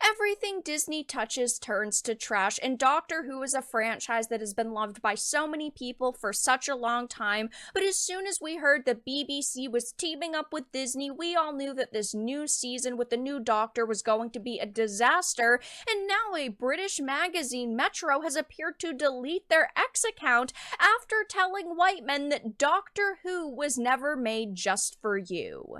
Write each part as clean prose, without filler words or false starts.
Everything Disney touches turns to trash, and Doctor Who is a franchise that has been loved by so many people for such a long time. But as soon as we heard the BBC was teaming up with Disney, we all knew that this new season with the new Doctor was going to be a disaster. And now a British magazine, Metro, has appeared to delete their X account after telling white men that Doctor Who was never made just for you.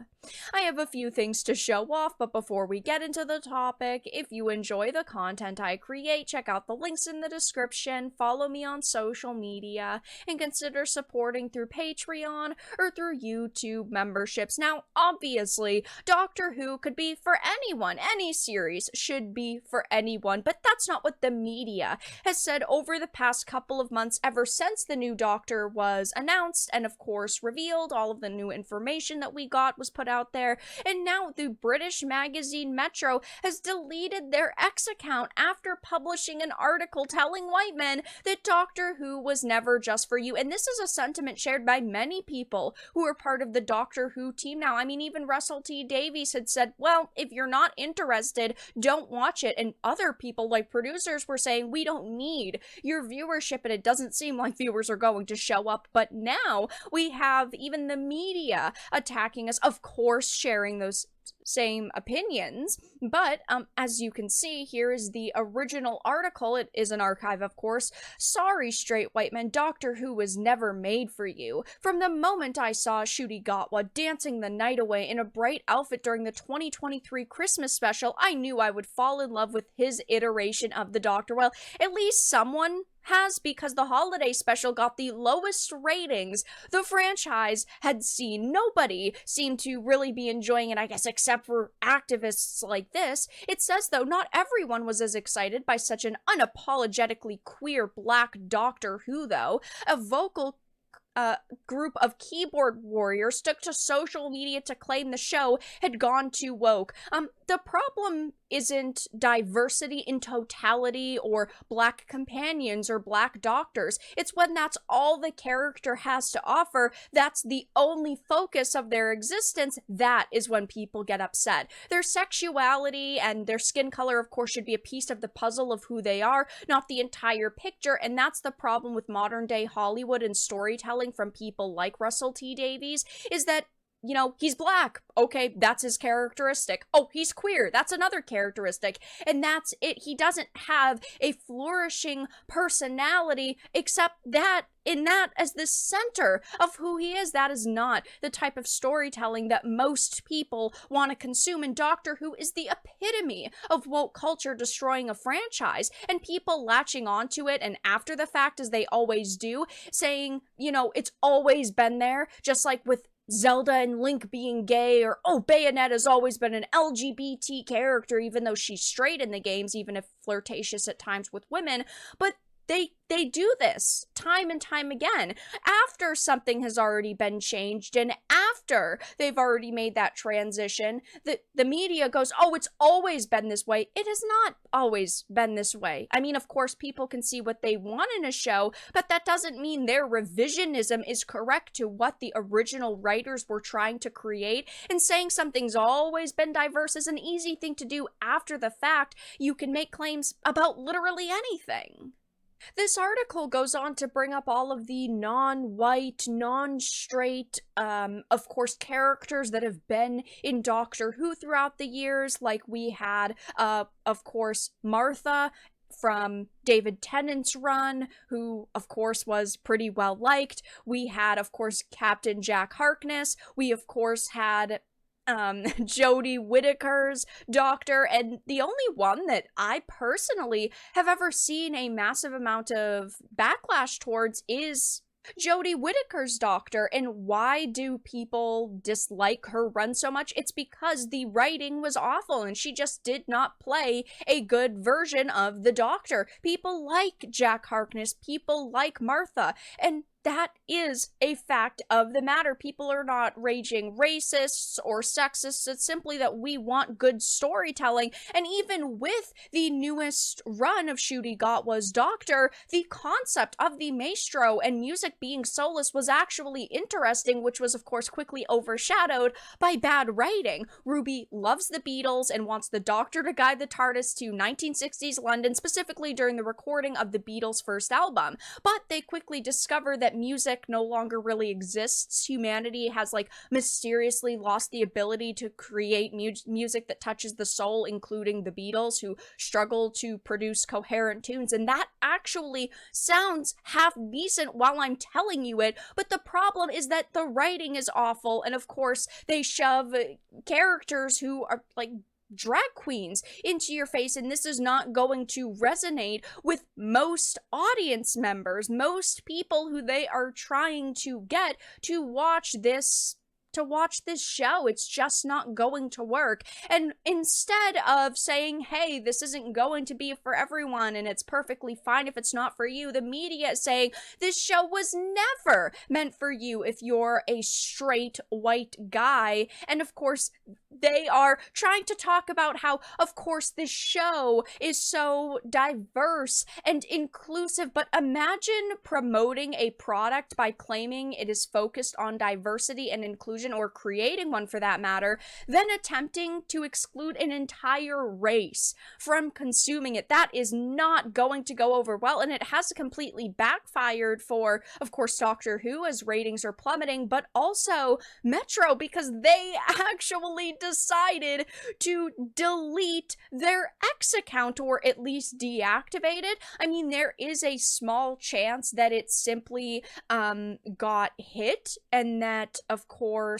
I have a few things to show off, but before we get into the topic, if you enjoy the content I create, check out the links in the description, follow me on social media, and consider supporting through Patreon or through YouTube memberships. Now, obviously, Doctor Who could be for anyone. Any series should be for anyone, but that's not what the media has said over the past couple of months, ever since the new Doctor was announced and, of course, revealed. All of the new information that we got was put out there, and now the British magazine Metro has deleted their X account after publishing an article telling white men that Doctor Who was never just for you. And this is a sentiment shared by many people who are part of the Doctor Who team now. I mean, even Russell T Davies had said, well, if you're not interested, don't watch it. And other people, like producers, were saying, we don't need your viewership, and it doesn't seem like viewers are going to show up. But now we have even the media attacking us, of course, sharing those same opinions. But as you can see, here is the original article. It is an archive, of course. Sorry, straight white men, Doctor Who was never made for you. From the moment I saw Ncuti Gatwa dancing the night away in a bright outfit during the 2023 Christmas special, I knew I would fall in love with his iteration of the Doctor. Well, at least someone has, because the holiday special got the lowest ratings the franchise had seen. Nobody seemed to really be enjoying it, I guess, except for activists like this. It says, though, not everyone was as excited by such an unapologetically queer black Doctor Who, though. A vocal group of keyboard warriors took to social media to claim the show had gone too woke. The problem isn't diversity in totality or black companions or black doctors. It's when that's all the character has to offer, that's the only focus of their existence, that is when people get upset. Their sexuality and their skin color, of course, should be a piece of the puzzle of who they are, not the entire picture, and that's the problem with modern day Hollywood and storytelling from people like Russell T Davies, is that, you know, he's black. Okay, that's his characteristic. Oh, he's queer. That's another characteristic. And that's it. He doesn't have a flourishing personality except that in that as the center of who he is. That is not the type of storytelling that most people want to consume. And Doctor Who is the epitome of woke culture destroying a franchise and people latching onto it, and after the fact, as they always do, saying, you know, it's always been there, just like with Zelda and Link being gay, or, oh, Bayonetta's always been an LGBT character, even though she's straight in the games, even if flirtatious at times with women. But they do this time and time again after something has already been changed, and after they've already made that transition. The media goes, oh, it's always been this way. It has not always been this way. I mean, of course, people can see what they want in a show, but that doesn't mean their revisionism is correct to what the original writers were trying to create. And saying something's always been diverse is an easy thing to do after the fact. You can make claims about literally anything. This article goes on to bring up all of the non-white, non-straight, of course, characters that have been in Doctor Who throughout the years. Like we had, of course, Martha from David Tennant's run, who, of course, was pretty well liked. We had, of course, Captain Jack Harkness. We, of course, had Jodie Whittaker's Doctor, and the only one that I personally have ever seen a massive amount of backlash towards is Jodie Whittaker's Doctor. And why do people dislike her run so much? It's because the writing was awful and she just did not play a good version of the Doctor. People like Jack Harkness, people like Martha, and that is a fact of the matter. People are not raging racists or sexists. It's simply that we want good storytelling. And even with the newest run of Ncuti Gatwa's Doctor, the concept of the maestro and music being soulless was actually interesting, which was, of course, quickly overshadowed by bad writing. Ruby loves the Beatles and wants the Doctor to guide the TARDIS to 1960s London, specifically during the recording of the Beatles' first album. But they quickly discover that music no longer really exists. Humanity has mysteriously lost the ability to create music that touches the soul, including the Beatles, who struggle to produce coherent tunes. And that actually sounds half decent while I'm telling you it, but the problem is that the writing is awful, and of course they shove characters who are drag queens into your face, and this is not going to resonate with most audience members, most people who they are trying to get to watch this show. It's just not going to work. And instead of saying, hey, this isn't going to be for everyone and it's perfectly fine if it's not for you, the media is saying this show was never meant for you if you're a straight white guy. And of course, they are trying to talk about how, of course, this show is so diverse and inclusive, but imagine promoting a product by claiming it is focused on diversity and inclusion, or creating one for that matter, then attempting to exclude an entire race from consuming it. That is not going to go over well, and it has completely backfired for, of course, Doctor Who, as ratings are plummeting, but also Metro, because they actually decided to delete their X account, or at least deactivate it. I mean, there is a small chance that it simply got hit, and that, of course,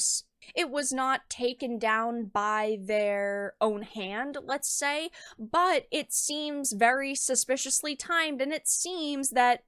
it was not taken down by their own hand, let's say, but it seems very suspiciously timed, and it seems that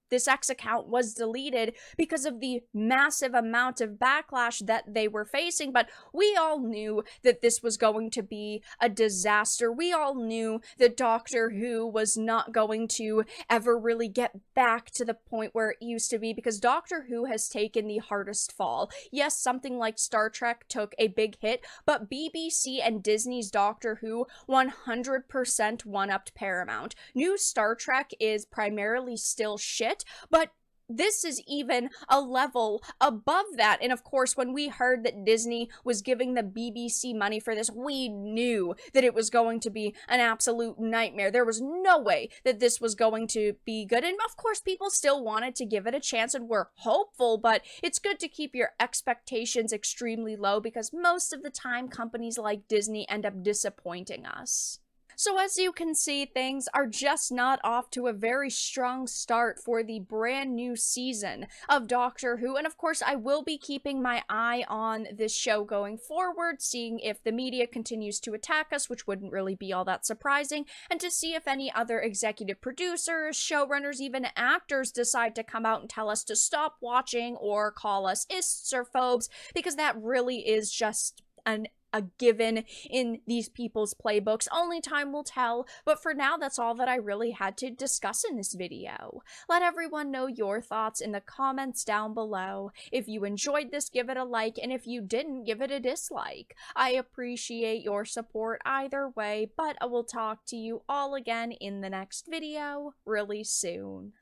this X account was deleted because of the massive amount of backlash that they were facing. But we all knew that this was going to be a disaster. We all knew that Doctor Who was not going to ever really get back to the point where it used to be, because Doctor Who has taken the hardest fall. Yes, something like Star Trek took a big hit, but BBC and Disney's Doctor Who 100% one-upped Paramount. New Star Trek is primarily still shit, but this is even a level above that. And of course, when we heard that Disney was giving the BBC money for this, we knew that it was going to be an absolute nightmare. There was no way that this was going to be good. And of course, people still wanted to give it a chance and were hopeful, but it's good to keep your expectations extremely low, because most of the time, companies like Disney end up disappointing us. So as you can see, things are just not off to a very strong start for the brand new season of Doctor Who. And of course, I will be keeping my eye on this show going forward, seeing if the media continues to attack us, which wouldn't really be all that surprising, and to see if any other executive producers, showrunners, even actors decide to come out and tell us to stop watching or call us ists or phobes, because that really is just a given in these people's playbooks. Only time will tell, but for now, that's all that I really had to discuss in this video. Let everyone know your thoughts in the comments down below. If you enjoyed this, give it a like, and if you didn't, give it a dislike. I appreciate your support either way, but I will talk to you all again in the next video really soon.